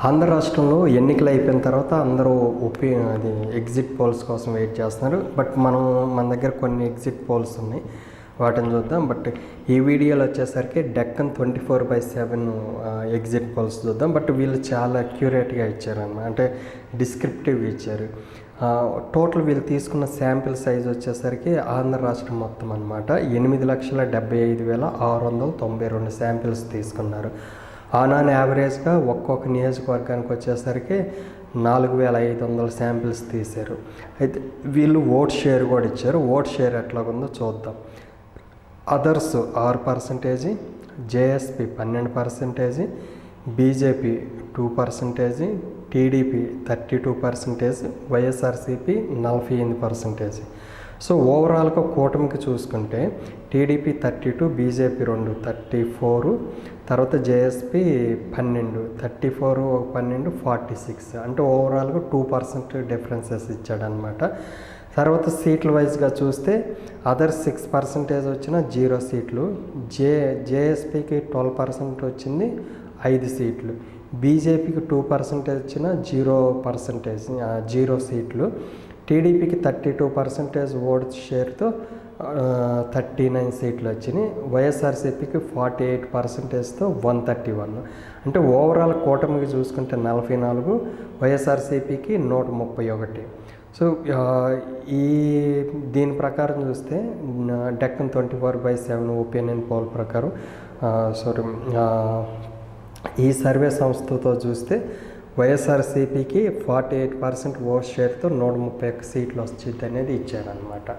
ఆంధ్ర రాష్ట్రంలో ఎన్నికలు అయిపోయిన తర్వాత అందరూ అది ఎగ్జిట్ పోల్స్ కోసం వెయిట్ చేస్తున్నారు. బట్ మన దగ్గర కొన్ని ఎగ్జిట్ పోల్స్ ఉన్నాయి, వాటిని చూద్దాం. బట్ ఈ వీడియోలో వచ్చేసరికి డెక్కన్ 24/7 ఎగ్జిట్ పోల్స్ చూద్దాం. బట్ వీళ్ళు చాలా అక్యురేట్గా ఇచ్చారన్నమాట, అంటే డిస్క్రిప్టివ్గా ఇచ్చారు. టోటల్ వీళ్ళు తీసుకున్న శాంపిల్ సైజ్ వచ్చేసరికి ఆంధ్ర రాష్ట్రం మొత్తం అనమాట 8,75,692 శాంపిల్స్ తీసుకున్నారు. ఆన్ యావరేజ్గా ఒక్కొక్క నియోజకవర్గానికి వచ్చేసరికి 4,500 శాంపిల్స్ తీశారు. అయితే వీళ్ళు ఓట్ షేర్ కూడా ఇచ్చారు. ఓట్ షేర్ ఎట్లాగుందో చూద్దాం. Others 6%, JSP 12%, BJP 2%, TDP 32%, YSRCP 48%. So ఓవరాల్గా కూటమికి చూసుకుంటే టీడీపీ 32, బీజేపీ 2 34, తర్వాత జేఎస్పీ 12, 34 12 46, అంటే ఓవరాల్గా 2% డిఫరెన్సెస్ ఇచ్చాడనమాట. తర్వాత సీట్ల వైజ్గా చూస్తే అదర్ 6% వచ్చిన 0 సీట్లు, జేఎస్పీకి 12% వచ్చింది 5 సీట్లు, బీజేపీకి 2% వచ్చిన 0 సీట్లు, టీడీపీకి 32% ఓట్ షేర్తో 39 సీట్లు వచ్చినాయి, వైఎస్ఆర్సీపీకి 48%తో 131. అంటే ఓవరాల్ కూటమికి చూసుకుంటే 44, వైఎస్ఆర్సీపీకి 131. సో దీని ప్రకారం చూస్తే డెక్కన్ 24/7 ఒపీనియన్ పోల్ ప్రకారం ఈ సర్వే సంస్థతో చూస్తే వైఎస్ఆర్సీపీకి 48% ఓట్ షేర్తో 131 సీట్లు వచ్చింది అనేది ఇచ్చారనమాట.